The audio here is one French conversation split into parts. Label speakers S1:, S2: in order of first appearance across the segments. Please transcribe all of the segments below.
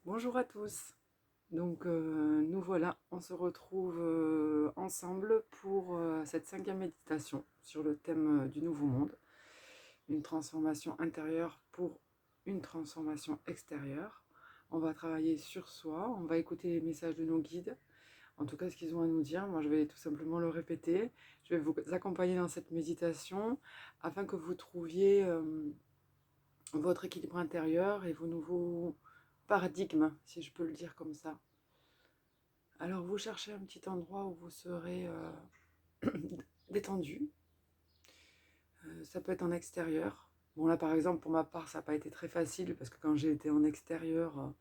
S1: Bonjour à tous. Donc nous voilà, on se retrouve ensemble pour cette cinquième méditation sur le thème du nouveau monde, une transformation intérieure pour une transformation extérieure. On va travailler sur soi, on va écouter les messages de nos guides, en tout cas ce qu'ils ont à nous dire. Moi je vais tout simplement le répéter. Je vais vous accompagner dans cette méditation afin que vous trouviez votre équilibre intérieur et vos nouveaux paradigmes, si je peux le dire comme ça. Alors vous cherchez un petit endroit où vous serez détendu. Ça peut être en extérieur. Bon là par exemple pour ma part ça n'a pas été très facile parce que quand j'ai été en extérieur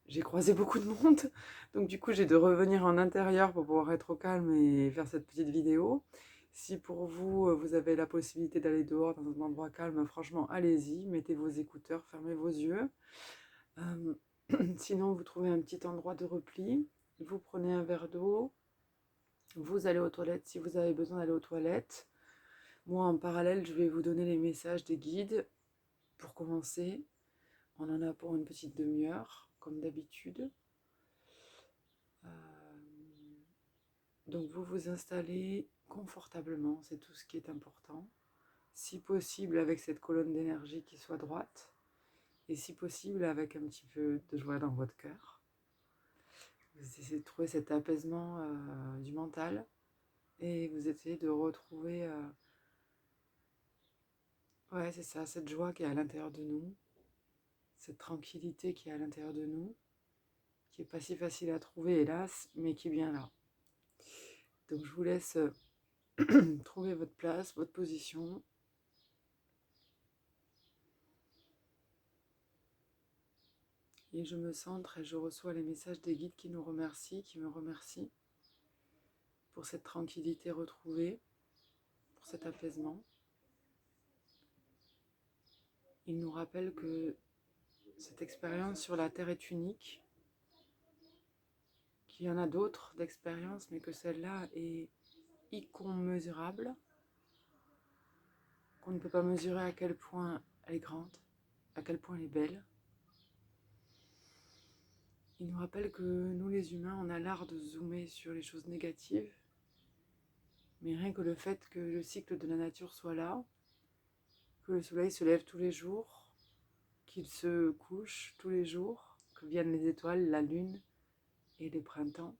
S1: j'ai croisé beaucoup de monde. Donc du coup j'ai de revenir en intérieur pour pouvoir être au calme et faire cette petite vidéo. Si pour vous, vous avez la possibilité d'aller dehors dans un endroit calme, franchement allez-y, mettez vos écouteurs, fermez vos yeux. Euh, Sinon vous trouvez un petit endroit de repli, vous prenez un verre d'eau. Vous allez aux toilettes si vous avez besoin d'aller aux toilettes. Moi, en parallèle, je vais vous donner les messages des guides. Pour commencer, on en a pour une petite demi-heure, comme d'habitude. Donc, vous vous installez confortablement, c'est tout ce qui est important. Si possible, avec cette colonne d'énergie qui soit droite. Et si possible, avec un petit peu de joie dans votre cœur. Vous essayez de trouver cet apaisement du mental. Et vous essayez de retrouver... ouais, c'est ça, cette joie qui est à l'intérieur de nous, cette tranquillité qui est à l'intérieur de nous, qui n'est pas si facile à trouver, hélas, mais qui est bien là. Donc je vous laisse trouver votre place, votre position. Et je me centre et je reçois les messages des guides qui nous remercient, qui me remercient pour cette tranquillité retrouvée, pour cet apaisement. Ils nous rappellent que cette expérience sur la Terre est unique, qu'il y en a d'autres d'expériences, mais que celle-là est incommensurable, qu'on ne peut pas mesurer à quel point elle est grande, à quel point elle est belle. Il nous rappelle que nous les humains, on a l'art de zoomer sur les choses négatives, mais rien que le fait que le cycle de la nature soit là, que le soleil se lève tous les jours, qu'il se couche tous les jours, que viennent les étoiles, la lune et le printemps,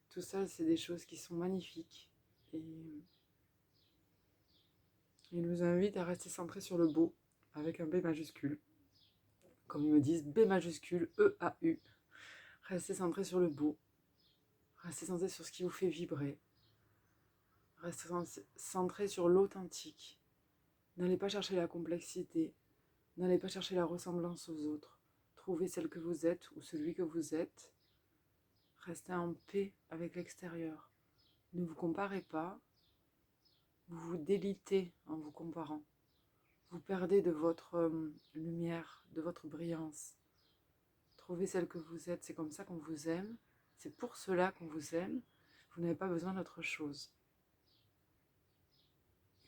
S1: tout ça c'est des choses qui sont magnifiques et il nous invite à rester centré sur le beau avec un B majuscule. Comme ils me disent, B majuscule, E-A-U. Restez centré sur le beau. Restez centré sur ce qui vous fait vibrer. Restez centré sur l'authentique. N'allez pas chercher la complexité. N'allez pas chercher la ressemblance aux autres. Trouvez celle que vous êtes ou celui que vous êtes. Restez en paix avec l'extérieur. Ne vous comparez pas. Vous vous délitez en vous comparant. Vous perdez de votre lumière, de votre brillance. Trouvez celle que vous êtes. C'est comme ça qu'on vous aime. C'est pour cela qu'on vous aime. Vous n'avez pas besoin d'autre chose.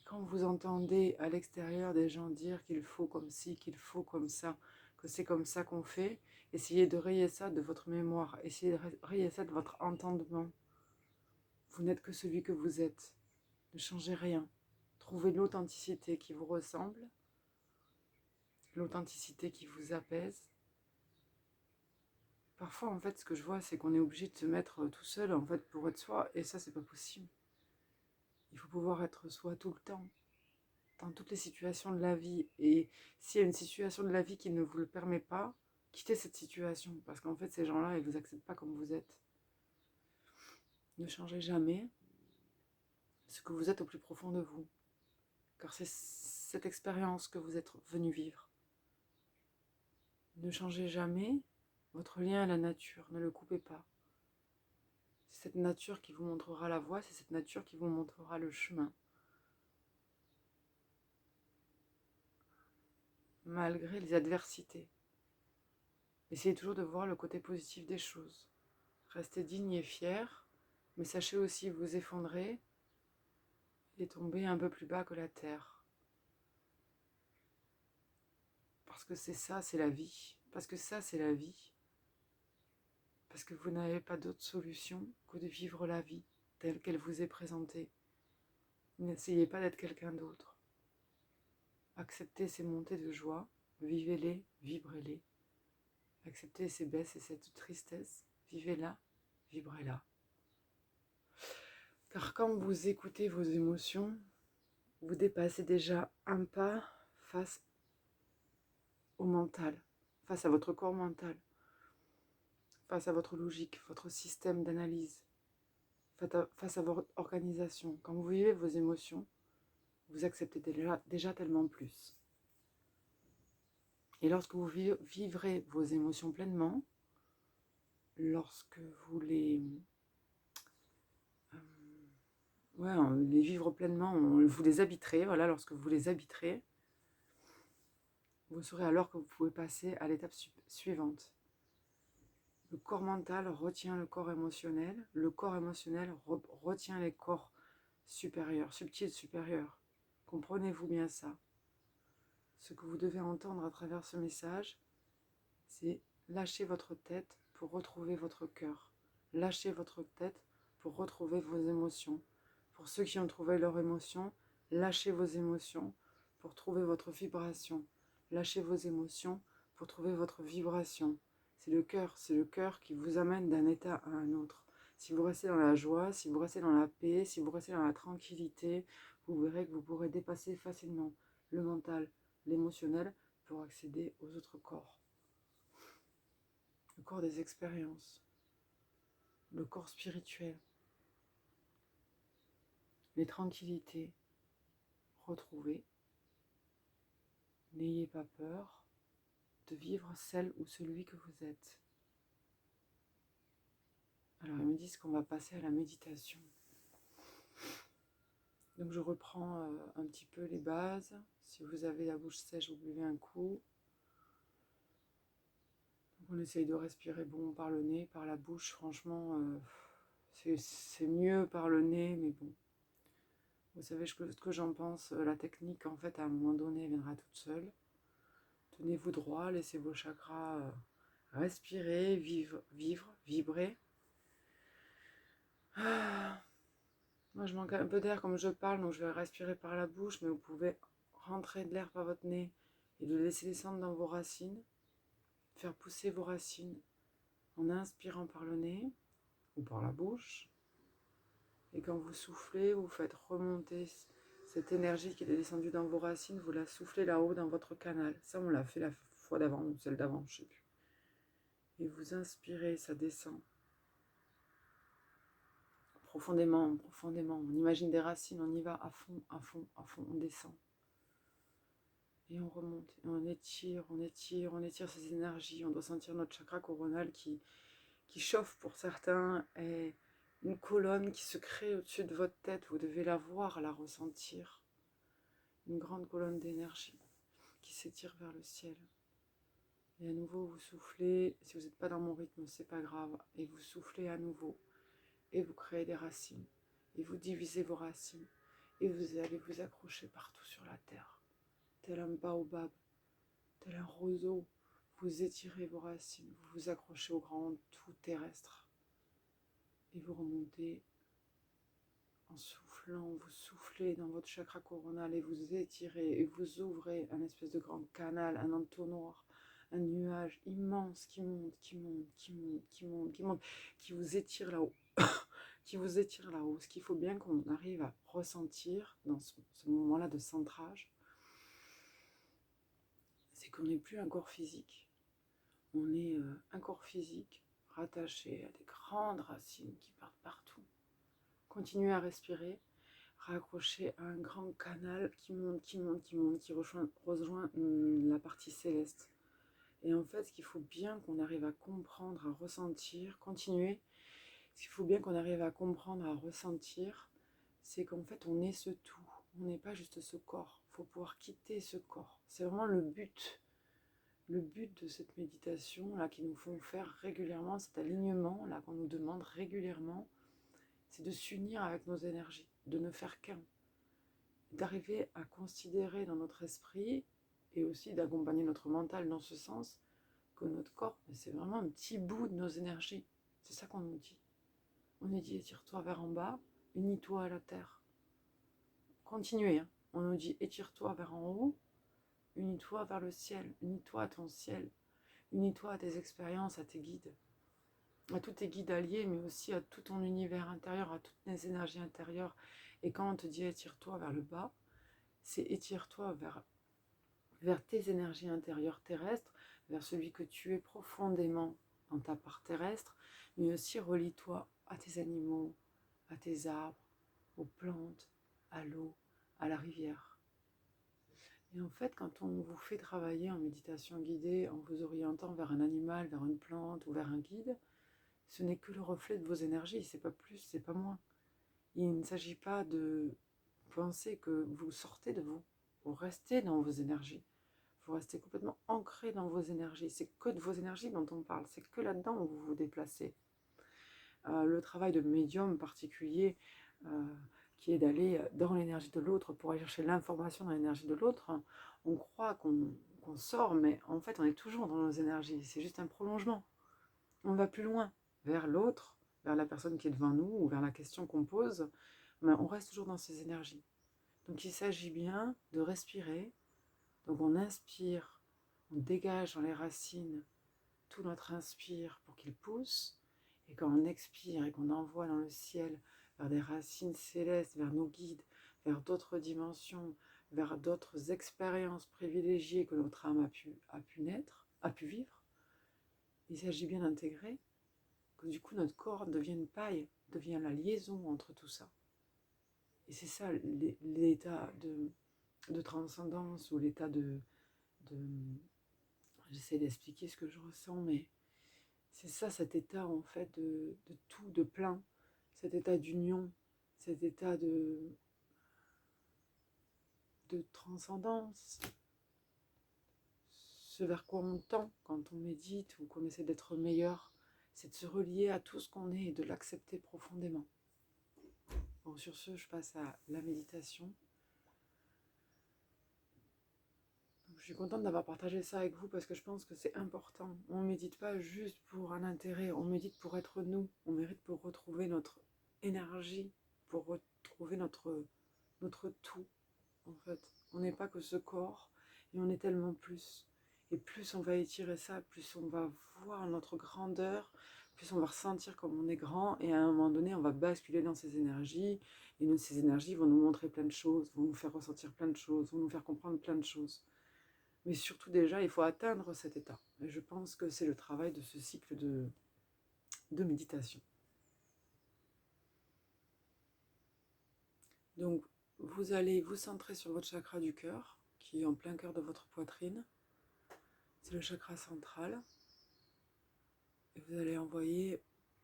S1: Quand vous entendez à l'extérieur des gens dire qu'il faut comme ci, qu'il faut comme ça, que c'est comme ça qu'on fait, essayez de rayer ça de votre mémoire, essayez de rayer ça de votre entendement. Vous n'êtes que celui que vous êtes. Ne changez rien. Trouvez l'authenticité qui vous ressemble, l'authenticité qui vous apaise. Parfois, en fait, ce que je vois, c'est qu'on est obligé de se mettre tout seul, en fait, pour être soi, et ça, c'est pas possible. Il faut pouvoir être soi tout le temps, dans toutes les situations de la vie. Et s'il y a une situation de la vie qui ne vous le permet pas, quittez cette situation. Parce qu'en fait, ces gens-là, ils ne vous acceptent pas comme vous êtes. Ne changez jamais ce que vous êtes au plus profond de vous. Car c'est cette expérience que vous êtes venu vivre. Ne changez jamais votre lien à la nature. Ne le coupez pas. C'est cette nature qui vous montrera la voie. C'est cette nature qui vous montrera le chemin. Malgré les adversités. Essayez toujours de voir le côté positif des choses. Restez digne et fier, mais sachez aussi vous effondrer et tomber un peu plus bas que la terre. Parce que c'est ça, c'est la vie. Parce que ça, c'est la vie. Parce que vous n'avez pas d'autre solution que de vivre la vie telle qu'elle vous est présentée. N'essayez pas d'être quelqu'un d'autre. Acceptez ces montées de joie, vivez-les, vibrez-les. Acceptez ces baisses et cette tristesse, vivez-la, vibrez-la. Car quand vous écoutez vos émotions, vous dépassez déjà un pas face au mental, face à votre corps mental, face à votre logique, votre système d'analyse, face à votre organisation. Quand vous vivez vos émotions, vous acceptez déjà tellement plus. Et lorsque vous vivrez vos émotions pleinement, lorsque vous les vivre pleinement, vous les habiterez, voilà, lorsque vous les habiterez, vous saurez alors que vous pouvez passer à l'étape suivante. Le corps mental retient le corps émotionnel retient les corps supérieurs, subtils supérieurs. Comprenez-vous bien ça? Ce que vous devez entendre à travers ce message, c'est lâcher votre tête pour retrouver votre cœur. Lâchez votre tête pour retrouver vos émotions. Pour ceux qui ont trouvé leurs émotions, lâchez vos émotions pour trouver votre vibration. Lâchez vos émotions pour trouver votre vibration. C'est le cœur qui vous amène d'un état à un autre. Si vous restez dans la joie, si vous restez dans la paix, si vous restez dans la tranquillité, vous verrez que vous pourrez dépasser facilement le mental, l'émotionnel pour accéder aux autres corps. Le corps des expériences, le corps spirituel, les tranquillités retrouvées. N'ayez pas peur de vivre celle ou celui que vous êtes. Alors ils me disent qu'on va passer à la méditation. Donc je reprends un petit peu les bases. Si vous avez la bouche sèche, vous buvez un coup. Donc on essaye de respirer bon par le nez, par la bouche. Franchement, c'est mieux par le nez, mais bon. Vous savez ce que j'en pense. La technique, en fait, à un moment donné, viendra toute seule. Tenez-vous droit, laissez vos chakras respirer, vibrer. Moi, je manque un peu d'air comme je parle, donc je vais respirer par la bouche, mais vous pouvez rentrer de l'air par votre nez et le laisser descendre dans vos racines, faire pousser vos racines en inspirant par le nez ou par la bouche. Et quand vous soufflez, vous faites remonter cette énergie qui est descendue dans vos racines, vous la soufflez là-haut dans votre canal. Ça, on l'a fait la fois d'avant, ou celle d'avant, je ne sais plus. Et vous inspirez, ça descend. Profondément, profondément. On imagine des racines, on y va à fond, à fond, à fond, on descend. Et on remonte, et on étire ces énergies. On doit sentir notre chakra coronal qui chauffe pour certains, et une colonne qui se crée au-dessus de votre tête. Vous devez la voir, la ressentir. Une grande colonne d'énergie qui s'étire vers le ciel. Et à nouveau, vous soufflez. Si vous n'êtes pas dans mon rythme, c'est pas grave. Et vous soufflez à nouveau. Et vous créez des racines. Et vous divisez vos racines. Et vous allez vous accrocher partout sur la terre. Tel un baobab, tel un roseau. Vous étirez vos racines. Vous vous accrochez au grand tout terrestre. Et vous remontez en soufflant. Vous soufflez dans votre chakra coronal et vous étirez. Et vous ouvrez un espèce de grand canal, un entonnoir. Un nuage immense qui monte, qui vous étire là-haut. Qui vous étire là-haut. Ce qu'il faut bien qu'on arrive à ressentir dans ce moment-là de centrage, c'est qu'on n'est plus un corps physique. On est un corps physique rattaché à des grandes racines qui partent partout. Continuez à respirer, raccroché à un grand canal qui monte, qui rejoint la partie céleste. Et en fait, ce qu'il faut bien qu'on arrive à comprendre, à ressentir, continuer, ce qu'il faut bien qu'on arrive à comprendre, à ressentir, c'est qu'en fait, on est ce tout. On n'est pas juste ce corps. Il faut pouvoir quitter ce corps. C'est vraiment le but. Le but de cette méditation, là, qui nous font faire régulièrement, cet alignement, là, qu'on nous demande régulièrement, c'est de s'unir avec nos énergies, de ne faire qu'un. D'arriver à considérer dans notre esprit, et aussi d'accompagner notre mental dans ce sens, que notre corps, c'est vraiment un petit bout de nos énergies. C'est ça qu'on nous dit. On nous dit étire-toi vers en bas, unis-toi à la terre. Continuez, hein. On nous dit étire-toi vers en haut, unis-toi vers le ciel, unis-toi à ton ciel, unis-toi à tes expériences, à tes guides, à tous tes guides alliés, mais aussi à tout ton univers intérieur, à toutes tes énergies intérieures. Et quand on te dit étire-toi vers le bas, c'est étire-toi vers tes énergies intérieures terrestres, vers celui que tu es profondément dans ta part terrestre, mais aussi relie-toi à tes animaux, à tes arbres, aux plantes, à l'eau, à la rivière. Et en fait, quand on vous fait travailler en méditation guidée, en vous orientant vers un animal, vers une plante ou vers un guide, ce n'est que le reflet de vos énergies, c'est pas plus, c'est pas moins. Il ne s'agit pas de penser que vous sortez de vous, vous restez dans vos énergies, vous restez complètement ancré dans vos énergies, c'est que de vos énergies dont on parle, c'est que là-dedans où vous vous déplacez. Le travail de médium particulier, qui est d'aller dans l'énergie de l'autre pour aller chercher l'information dans l'énergie de l'autre, on croit qu'on sort, mais en fait on est toujours dans nos énergies, c'est juste un prolongement. On va plus loin, vers l'autre, vers la personne qui est devant nous, ou vers la question qu'on pose, mais on reste toujours dans ces énergies. Donc il s'agit bien de respirer, donc on inspire, on dégage dans les racines tout notre inspire pour qu'il pousse, et quand on expire et qu'on envoie dans le ciel vers des racines célestes, vers nos guides, vers d'autres dimensions, vers d'autres expériences privilégiées que notre âme a pu vivre, il s'agit bien d'intégrer que du coup notre corps devient une paille, devient la liaison entre tout ça. Et c'est ça l'état de transcendance, ou l'état de j'essaie d'expliquer ce que je ressens, mais c'est ça, cet état en fait de tout, de plein, cet état d'union, cet état de transcendance, ce vers quoi on tend quand on médite ou qu'on essaie d'être meilleur, c'est de se relier à tout ce qu'on est et de l'accepter profondément. Bon, sur ce, je passe à la méditation. Je suis contente d'avoir partagé ça avec vous parce que je pense que c'est important. On ne médite pas juste pour un intérêt, on médite pour être nous. On mérite pour retrouver notre énergie, pour retrouver notre tout, en fait. On n'est pas que ce corps, et on est tellement plus. Et plus on va étirer ça, plus on va voir notre grandeur, plus on va ressentir comme on est grand, et à un moment donné, on va basculer dans ces énergies, et ces énergies vont nous montrer plein de choses, vont nous faire ressentir plein de choses, vont nous faire comprendre plein de choses. Mais surtout déjà, il faut atteindre cet état. Et je pense que c'est le travail de ce cycle de méditation. Donc, vous allez vous centrer sur votre chakra du cœur, qui est en plein cœur de votre poitrine. C'est le chakra central. Et vous allez envoyer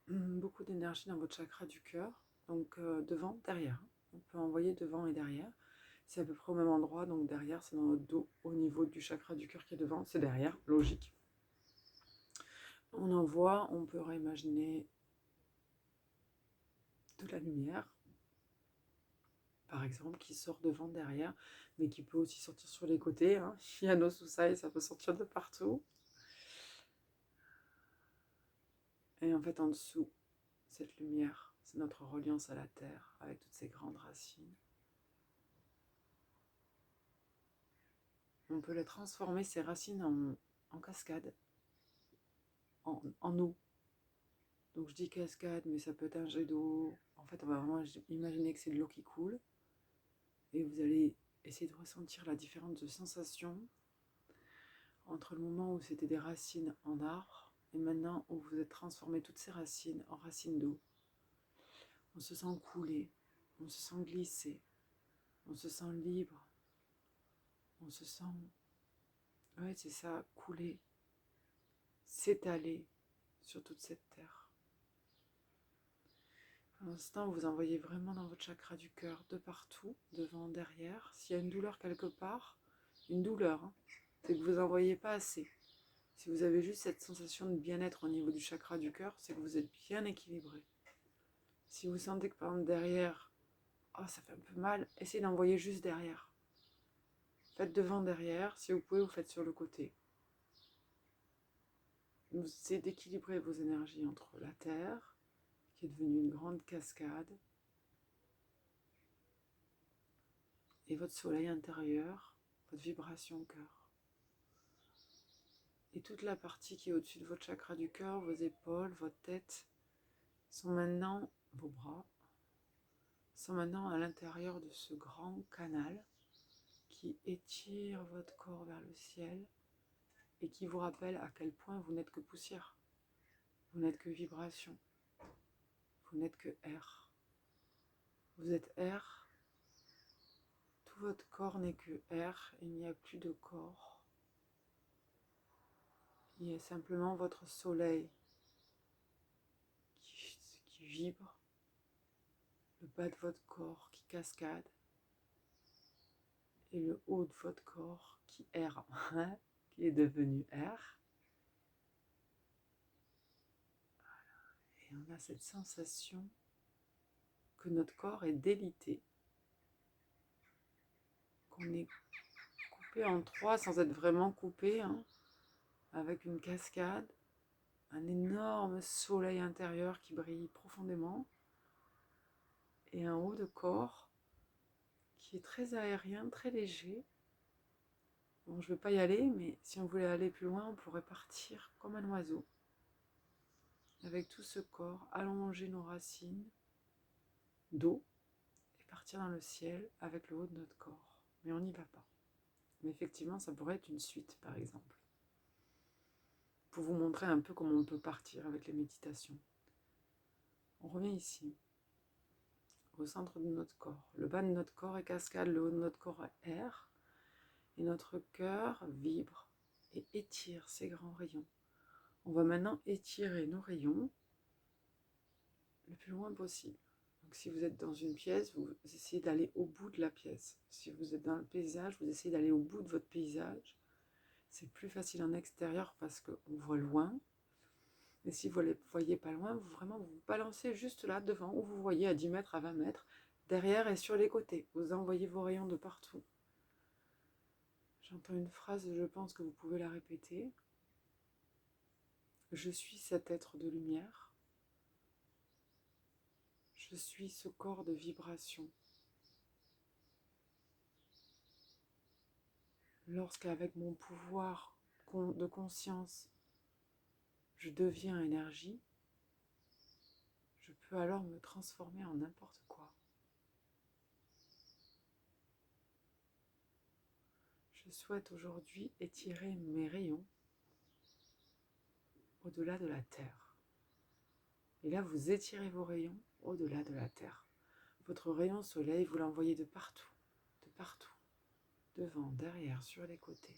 S1: beaucoup d'énergie dans votre chakra du cœur. Donc, devant, derrière. On peut envoyer devant et derrière. C'est à peu près au même endroit, donc derrière, c'est dans notre dos, au niveau du chakra du cœur qui est devant, c'est derrière, logique. On envoie, on peut réimaginer de la lumière, par exemple, qui sort devant, derrière, mais qui peut aussi sortir sur les côtés. Hein. Il y a nos sous-sailles, ça peut sortir de partout. Et en fait, en dessous, cette lumière, c'est notre reliance à la terre, avec toutes ces grandes racines. On peut les transformer, ces racines, en cascade, en eau. Donc je dis cascade, mais ça peut être un jet d'eau. En fait, on va vraiment imaginer que c'est de l'eau qui coule. Et vous allez essayer de ressentir la différence de sensations entre le moment où c'était des racines en arbre et maintenant où vous êtes transformé toutes ces racines en racines d'eau. On se sent couler, on se sent glisser, on se sent libre, on se sent, ouais c'est ça, couler, s'étaler sur toute cette terre. Pour l'instant, vous envoyez vraiment dans votre chakra du cœur, de partout, devant, derrière. S'il y a une douleur quelque part, une douleur, hein, c'est que vous n'envoyez pas assez. Si vous avez juste cette sensation de bien-être au niveau du chakra du cœur, c'est que vous êtes bien équilibré. Si vous sentez que par exemple derrière, oh, ça fait un peu mal, essayez d'envoyer juste derrière. Faites devant, derrière, si vous pouvez, vous faites sur le côté. c'est d'équilibrer vos énergies entre la Terre, qui est devenue une grande cascade, et votre soleil intérieur, votre vibration cœur. Et toute la partie qui est au-dessus de votre chakra du cœur, vos épaules, votre tête, sont maintenant, vos bras, sont maintenant à l'intérieur de ce grand canal qui étire votre corps vers le ciel et qui vous rappelle à quel point vous n'êtes que poussière, vous n'êtes que vibration, vous n'êtes que air. Vous êtes air, tout votre corps n'est que air, il n'y a plus de corps. Il y a simplement votre soleil qui vibre, le bas de votre corps qui cascade et le haut de votre corps qui erre, qui est devenu air. Et on a cette sensation que notre corps est délité, qu'on est coupé en trois sans être vraiment coupé, avec une cascade, un énorme soleil intérieur qui brille profondément et un haut de corps qui est très aérien, très léger. Bon, je ne vais pas y aller, mais si on voulait aller plus loin, on pourrait partir comme un oiseau, avec tout ce corps, allonger nos racines d'eau et partir dans le ciel avec le haut de notre corps. Mais on n'y va pas. Mais effectivement, ça pourrait être une suite, par exemple, pour vous montrer un peu comment on peut partir avec les méditations. On revient ici, au centre de notre corps. Le bas de notre corps est cascade, le haut de notre corps est air, et notre cœur vibre et étire ses grands rayons. On va maintenant étirer nos rayons le plus loin possible. Donc si vous êtes dans une pièce, vous essayez d'aller au bout de la pièce. Si vous êtes dans le paysage, vous essayez d'aller au bout de votre paysage. C'est plus facile en extérieur parce qu'on voit loin. Et si vous ne voyez pas loin, vous balancez juste là devant, où vous voyez à 10 mètres, à 20 mètres, derrière et sur les côtés. Vous envoyez vos rayons de partout. J'entends une phrase, je pense que vous pouvez la répéter. Je suis cet être de lumière. Je suis ce corps de vibration. Lorsqu'avec mon pouvoir de conscience, je deviens énergie, je peux alors me transformer en n'importe quoi. Je souhaite aujourd'hui étirer mes rayons au-delà de la Terre. Et là, vous étirez vos rayons au-delà de la Terre. Votre rayon soleil, vous l'envoyez de partout, devant, derrière, sur les côtés.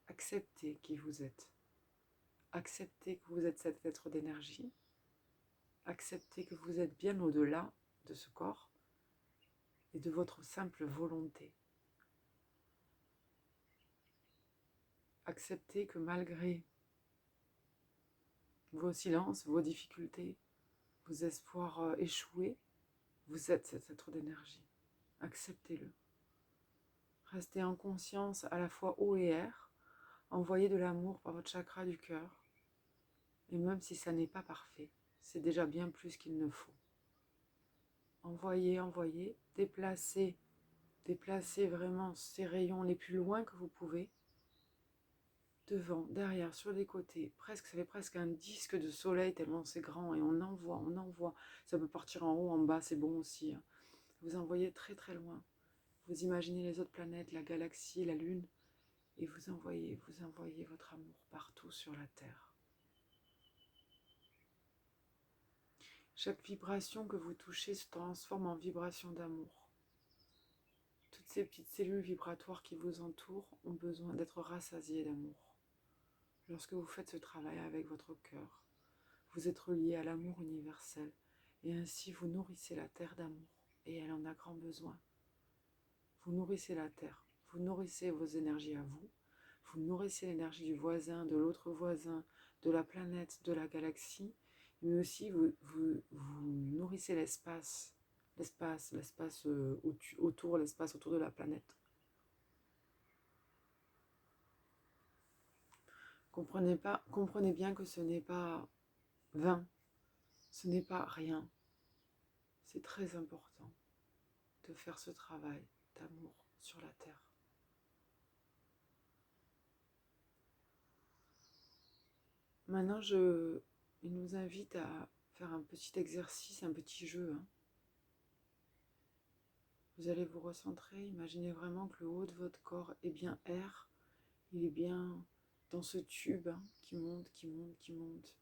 S1: Acceptez qui vous êtes. Acceptez que vous êtes cet être d'énergie. Acceptez que vous êtes bien au-delà de ce corps et de votre simple volonté. Acceptez que malgré vos silences, vos difficultés, vos espoirs échoués, vous êtes cet être d'énergie. Acceptez-le. Restez en conscience à la fois eau et air. Envoyez de l'amour par votre chakra du cœur. Et même si ça n'est pas parfait, c'est déjà bien plus qu'il ne faut. Envoyez, déplacez vraiment ces rayons les plus loin que vous pouvez. Devant, derrière, sur les côtés, presque, ça fait presque un disque de soleil tellement c'est grand et on envoie. Ça peut partir en haut, en bas, c'est bon aussi. Vous envoyez très très loin. Vous imaginez les autres planètes, la galaxie, la lune, et vous envoyez votre amour partout sur la Terre. Chaque vibration que vous touchez se transforme en vibration d'amour. Toutes ces petites cellules vibratoires qui vous entourent ont besoin d'être rassasiées d'amour. Lorsque vous faites ce travail avec votre cœur, vous êtes relié à l'amour universel et ainsi vous nourrissez la terre d'amour et elle en a grand besoin. Vous nourrissez la terre, vous nourrissez vos énergies à vous, vous nourrissez l'énergie du voisin, de l'autre voisin, de la planète, de la galaxie, mais aussi vous nourrissez l'espace autour de la planète. Comprenez bien que ce n'est pas vain, ce n'est pas rien. C'est très important de faire ce travail d'amour sur la terre. Maintenant, il nous invite à faire un petit exercice, un petit jeu. Vous allez vous recentrer, imaginez vraiment que le haut de votre corps est bien air, il est bien dans ce tube qui monte, qui monte, qui monte,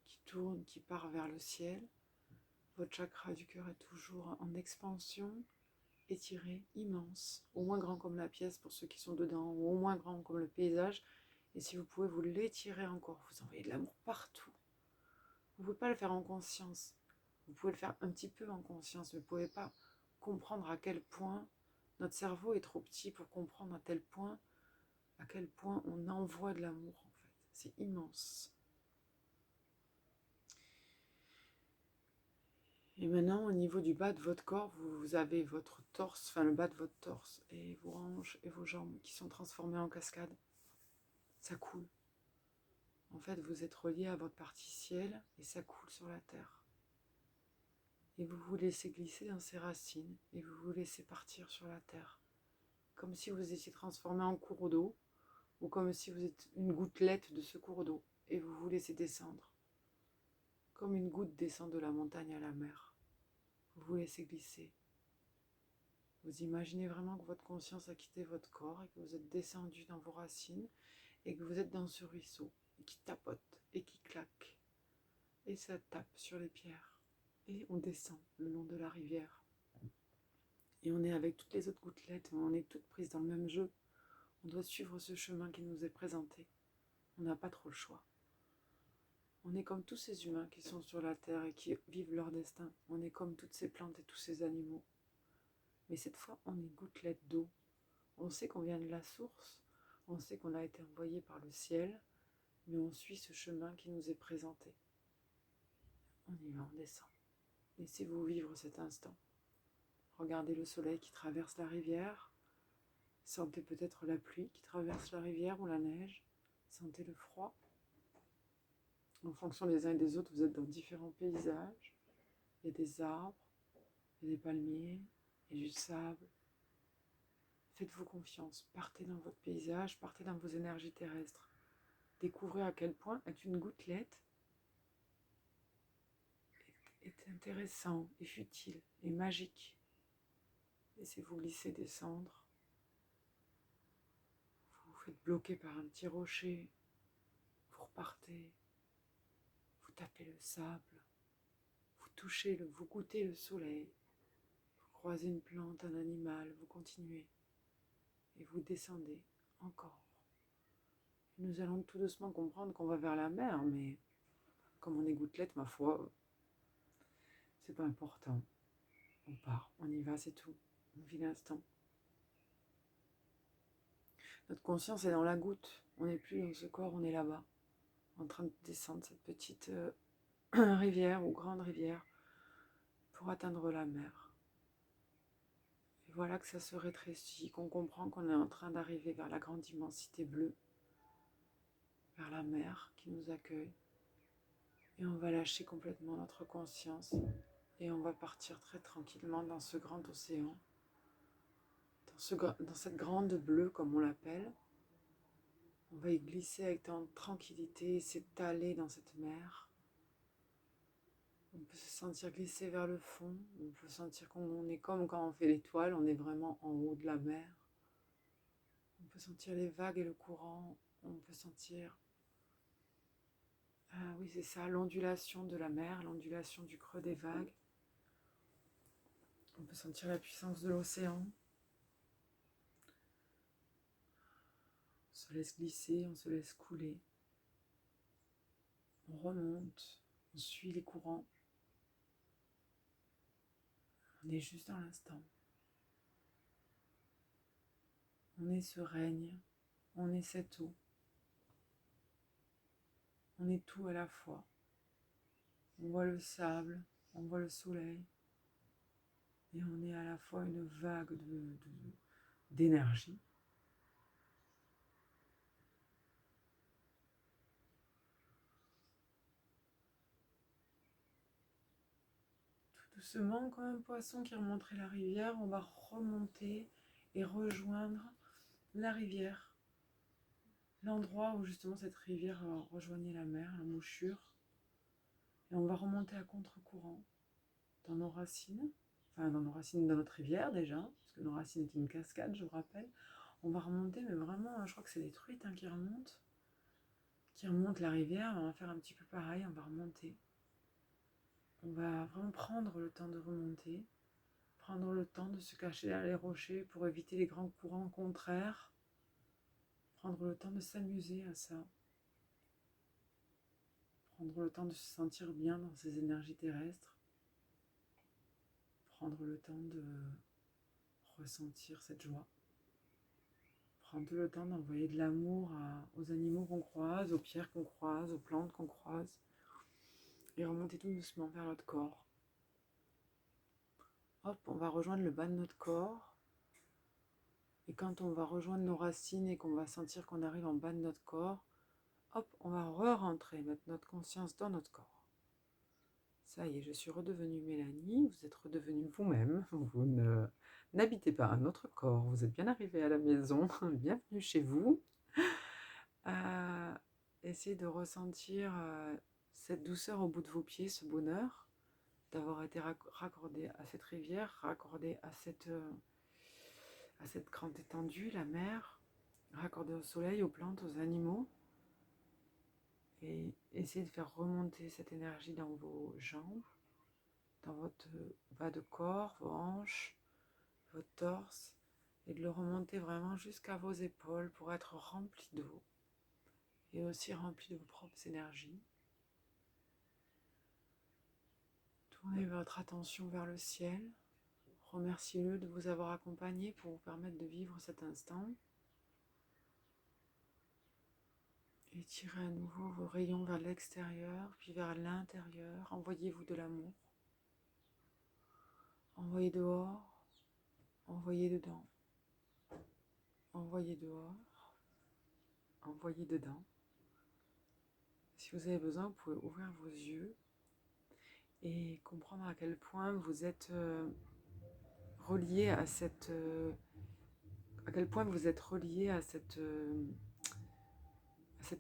S1: qui tourne, qui part vers le ciel. Votre chakra du cœur est toujours en expansion, étiré, immense, au moins grand comme la pièce pour ceux qui sont dedans, ou au moins grand comme le paysage. Et si vous pouvez vous l'étirer encore, vous envoyez de l'amour partout. Vous ne pouvez pas le faire en conscience. Vous pouvez le faire un petit peu en conscience, mais vous ne pouvez pas comprendre à quel point notre cerveau est trop petit pour comprendre à quel point on envoie de l'amour en fait. C'est immense. Et maintenant, au niveau du bas de votre corps, vous avez votre torse, enfin le bas de votre torse, et vos hanches et vos jambes qui sont transformées en cascade. Ça coule. En fait, vous êtes relié à votre partie ciel et ça coule sur la terre. Et vous vous laissez glisser dans ces racines et vous vous laissez partir sur la terre. Comme si vous étiez transformé en cours d'eau ou comme si vous êtes une gouttelette de ce cours d'eau et vous vous laissez descendre. Comme une goutte descend de la montagne à la mer. Vous vous laissez glisser. Vous imaginez vraiment que votre conscience a quitté votre corps et que vous êtes descendu dans vos racines et que vous êtes dans ce ruisseau qui tapote et qui claque. Et ça tape sur les pierres. Et on descend le long de la rivière. Et on est avec toutes les autres gouttelettes, on est toutes prises dans le même jeu. On doit suivre ce chemin qui nous est présenté. On n'a pas trop le choix. On est comme tous ces humains qui sont sur la terre et qui vivent leur destin. On est comme toutes ces plantes et tous ces animaux. Mais cette fois, on est gouttelettes d'eau. On sait qu'on vient de la source, on sait qu'on a été envoyé par le ciel, mais on suit ce chemin qui nous est présenté. On y va, on descend. Laissez-vous vivre cet instant. Regardez le soleil qui traverse la rivière. Sentez peut-être la pluie qui traverse la rivière ou la neige. Sentez le froid. En fonction des uns et des autres, vous êtes dans différents paysages. Il y a des arbres, il y a des palmiers, il y a du sable. Faites-vous confiance. Partez dans votre paysage, partez dans vos énergies terrestres. Découvrez à quel point être une gouttelette est intéressant et futile et magique. Laissez-vous glisser, descendre. Vous vous faites bloquer par un petit rocher. Vous repartez. Vous tapez le sable. Vous touchez, vous goûtez le soleil. Vous croisez une plante, un animal. Vous continuez. Et vous descendez encore. Et nous allons tout doucement comprendre qu'on va vers la mer, mais comme on est gouttelette, ma foi, c'est pas important. On part, on y va, c'est tout. On vit l'instant. Notre conscience est dans la goutte. On n'est plus dans ce corps, on est là-bas, en train de descendre cette petite rivière ou grande rivière pour atteindre la mer. Et voilà que ça se rétrécit, qu'on comprend qu'on est en train d'arriver vers la grande immensité bleue, vers la mer qui nous accueille. Et on va lâcher complètement notre conscience et on va partir très tranquillement dans ce grand océan, dans cette grande bleue comme on l'appelle. On va y glisser avec tranquillité et s'étaler dans cette mer. On peut se sentir glisser vers le fond. On peut sentir qu'on est comme quand on fait l'étoile, on est vraiment en haut de la mer. On peut sentir les vagues et le courant. On peut sentir, oui c'est ça, l'ondulation de la mer, l'ondulation du creux des vagues. On peut sentir la puissance de l'océan. On se laisse glisser, on se laisse couler. On remonte, on suit les courants. On est juste dans l'instant. On est ce règne, on est cette eau. On est tout à la fois. On voit le sable, on voit le soleil. Et on est à la fois une vague d'énergie. doucement, comme un poisson qui remonterait la rivière, on va remonter et rejoindre la rivière. L'endroit où justement cette rivière rejoignait la mer, l'embouchure. Et on va remonter à contre-courant dans nos racines, dans nos racines, dans notre rivière déjà, parce que nos racines est une cascade, je vous rappelle. On va remonter, mais vraiment, je crois que c'est des truites qui remontent la rivière. On va faire un petit peu pareil, on va remonter. On va vraiment prendre le temps de remonter, prendre le temps de se cacher derrière les rochers pour éviter les grands courants contraires, prendre le temps de s'amuser à ça, prendre le temps de se sentir bien dans ces énergies terrestres, prendre le temps de ressentir cette joie, prendre le temps d'envoyer de l'amour aux animaux qu'on croise, aux pierres qu'on croise, aux plantes qu'on croise, et remonter tout doucement vers notre corps. Hop, on va rejoindre le bas de notre corps, et quand on va rejoindre nos racines et qu'on va sentir qu'on arrive en bas de notre corps, hop, on va re-rentrer, mettre notre conscience dans notre corps. Ça y est, je suis redevenue Mélanie, vous êtes redevenue vous-même, vous n'habitez pas un autre corps, vous êtes bien arrivé à la maison, bienvenue chez vous. Essayez de ressentir cette douceur au bout de vos pieds, ce bonheur d'avoir été raccordé à cette rivière, raccordé à cette grande étendue, la mer, raccordé au soleil, aux plantes, aux animaux. Et essayez de faire remonter cette énergie dans vos jambes, dans votre bas de corps, vos hanches, votre torse, et de le remonter vraiment jusqu'à vos épaules pour être rempli d'eau et aussi rempli de vos propres énergies. Tournez votre attention vers le ciel, remerciez-le de vous avoir accompagné pour vous permettre de vivre cet instant. Et tirez à nouveau vos rayons vers l'extérieur, puis vers l'intérieur. Envoyez-vous de l'amour. Envoyez dehors, envoyez dedans. Envoyez dehors, envoyez dedans. Si vous avez besoin, vous pouvez ouvrir vos yeux et comprendre à quel point vous êtes relié à cette... à quel point vous êtes relié à cette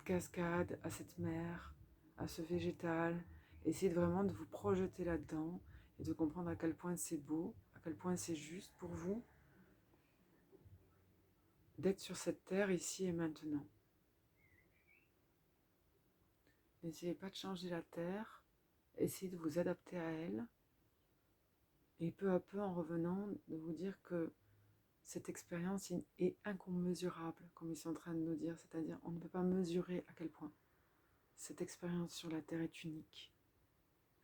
S1: cascade, à cette mer, à ce végétal. Essayez vraiment de vous projeter là-dedans et de comprendre à quel point c'est beau, à quel point c'est juste pour vous d'être sur cette terre ici et maintenant. N'essayez pas de changer la terre, essayez de vous adapter à elle et peu à peu en revenant de vous dire que cette expérience est incommensurable, comme ils sont en train de nous dire, c'est-à-dire on ne peut pas mesurer à quel point cette expérience sur la terre est unique.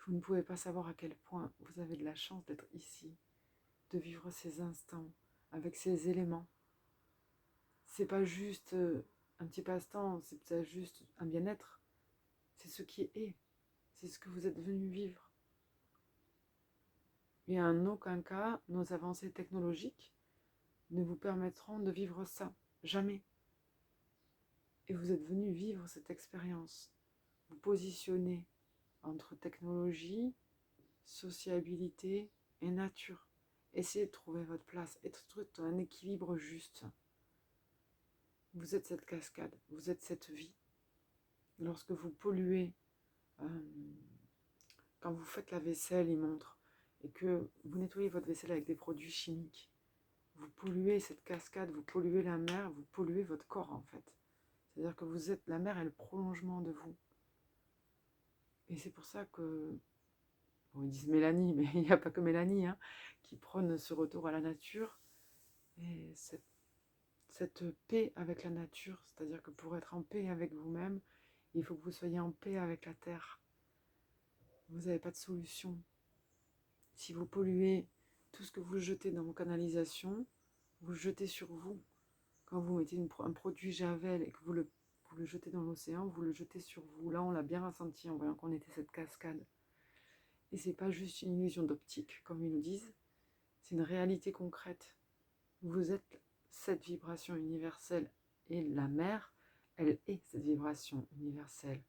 S1: Vous ne pouvez pas savoir à quel point vous avez de la chance d'être ici, de vivre ces instants avec ces éléments. C'est pas juste un petit passe-temps, c'est pas juste un bien-être, c'est ce qui est, c'est ce que vous êtes venu vivre. Et en aucun cas, nos avancées technologiques ne vous permettront de vivre ça, jamais. Et vous êtes venu vivre cette expérience, vous positionner entre technologie, sociabilité et nature. Essayez de trouver votre place, être dans un équilibre juste. Vous êtes cette cascade, vous êtes cette vie. Lorsque vous polluez, quand vous faites la vaisselle, il montre, et que vous nettoyez votre vaisselle avec des produits chimiques, vous polluez cette cascade, vous polluez la mer, vous polluez votre corps en fait. C'est-à-dire que vous êtes, la mer est le prolongement de vous. Et c'est pour ça que, bon, ils disent Mélanie, mais il n'y a pas que Mélanie, qui prône ce retour à la nature et cette paix avec la nature. C'est-à-dire que pour être en paix avec vous-même, il faut que vous soyez en paix avec la terre. Vous n'avez pas de solution. Si vous polluez tout ce que vous jetez dans vos canalisations, vous le jetez sur vous. Quand vous mettez un produit Javel et que vous le jetez dans l'océan, vous le jetez sur vous. Là, on l'a bien ressenti en voyant qu'on était cette cascade. Et c'est pas juste une illusion d'optique, comme ils nous disent, c'est une réalité concrète. Vous êtes cette vibration universelle et la mer, elle est cette vibration universelle.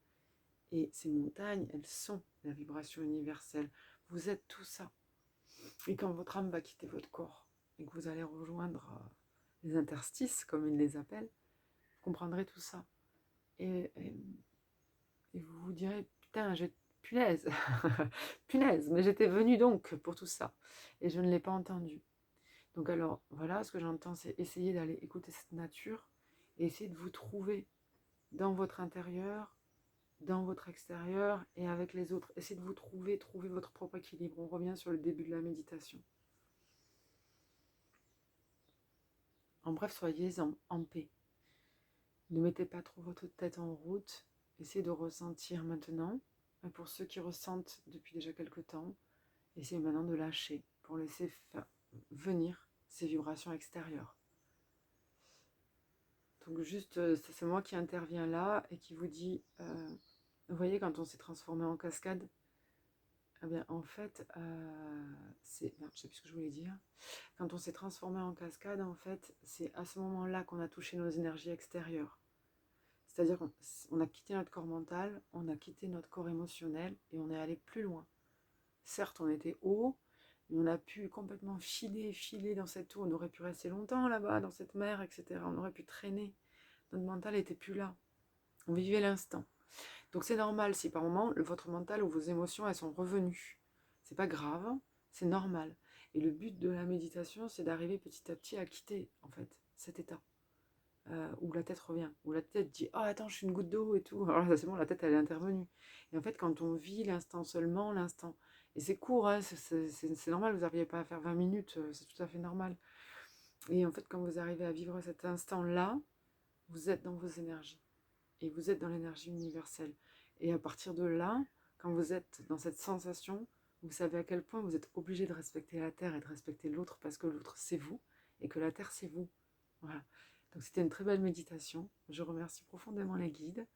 S1: Et ces montagnes, elles sont la vibration universelle. Vous êtes tout ça. Et quand votre âme va quitter votre corps et que vous allez rejoindre les interstices, comme ils les appellent, vous comprendrez tout ça. Et vous vous direz, putain, punaise, punaise, mais j'étais venue donc pour tout ça. Et je ne l'ai pas entendu. Donc alors, voilà, ce que j'entends, c'est essayer d'aller écouter cette nature et essayer de vous trouver dans votre intérieur, dans votre extérieur et avec les autres. Essayez de vous trouver votre propre équilibre. On revient sur le début de la méditation. En bref, soyez en paix. Ne mettez pas trop votre tête en route. Essayez de ressentir maintenant. Et pour ceux qui ressentent depuis déjà quelques temps, essayez maintenant de lâcher pour laisser venir ces vibrations extérieures. Donc juste, c'est moi qui interviens là et qui vous dit, vous voyez quand on s'est transformé en cascade, eh bien en fait, merde, je sais plus ce que je voulais dire. Quand on s'est transformé en cascade, en fait, c'est à ce moment-là qu'on a touché nos énergies extérieures. C'est-à-dire qu'on a quitté notre corps mental, on a quitté notre corps émotionnel et on est allé plus loin. Certes, on était haut, mais on a pu complètement filer dans cette eau. On aurait pu rester longtemps là-bas, dans cette mer, etc. On aurait pu traîner. Notre mental n'était plus là. On vivait l'instant. Donc c'est normal si par moment, votre mental ou vos émotions, elles sont revenues. C'est pas grave, c'est normal. Et le but de la méditation, c'est d'arriver petit à petit à quitter, en fait, cet état. Où la tête revient, où la tête dit «Oh attends, je suis une goutte d'eau» et tout. Alors là, c'est bon, la tête, elle est intervenue. Et en fait, quand on vit l'instant seulement, l'instant, et c'est court, hein, c'est normal, vous n'arrivez pas à faire 20 minutes, c'est tout à fait normal. Et en fait, quand vous arrivez à vivre cet instant-là, vous êtes dans vos énergies. Et vous êtes dans l'énergie universelle. Et à partir de là, quand vous êtes dans cette sensation, vous savez à quel point vous êtes obligé de respecter la Terre et de respecter l'autre parce que l'autre, c'est vous et que la Terre, c'est vous. Voilà. Donc c'était une très belle méditation. Je remercie profondément les guides.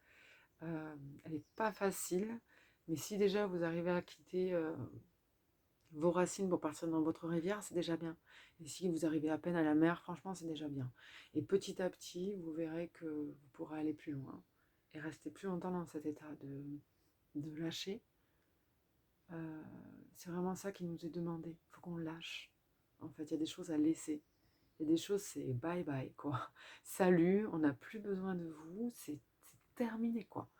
S1: Elle n'est pas facile, mais si déjà vous arrivez à quitter vos racines pour partir dans votre rivière, c'est déjà bien. Et si vous arrivez à peine à la mer, franchement, c'est déjà bien. Et petit à petit, vous verrez que vous pourrez aller plus loin et rester plus longtemps dans cet état de lâcher. C'est vraiment ça qui nous est demandé. Il faut qu'on lâche. En fait, il y a des choses à laisser. Il y a des choses, c'est bye bye, quoi. Salut, on n'a plus besoin de vous, c'est terminé, quoi.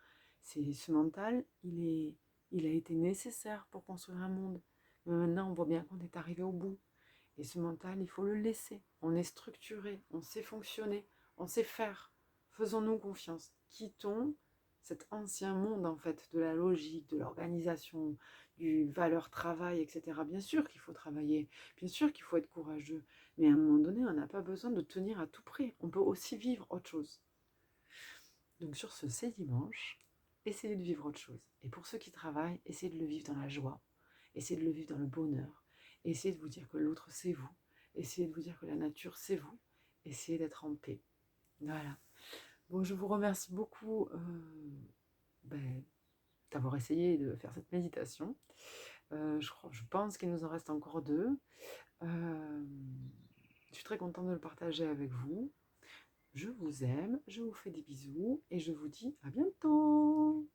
S1: Ce mental, il a été nécessaire pour construire un monde. Mais maintenant, on voit bien qu'on est arrivé au bout. Et ce mental, il faut le laisser. On est structuré, on sait fonctionner, on sait faire. Faisons-nous confiance. Quittons cet ancien monde, en fait, de la logique, de l'organisation, du valeur travail, etc. Bien sûr qu'il faut travailler, bien sûr qu'il faut être courageux, mais à un moment donné, on n'a pas besoin de tenir à tout prix. On peut aussi vivre autre chose. Donc sur ce, c'est dimanche. Essayez de vivre autre chose. Et pour ceux qui travaillent, essayez de le vivre dans la joie. Essayez de le vivre dans le bonheur. Essayez de vous dire que l'autre, c'est vous. Essayez de vous dire que la nature, c'est vous. Essayez d'être en paix. Voilà. Bon, je vous remercie beaucoup d'avoir essayé de faire cette méditation. Je pense qu'il nous en reste encore 2. Je suis très contente de le partager avec vous. Je vous aime, je vous fais des bisous et je vous dis à bientôt.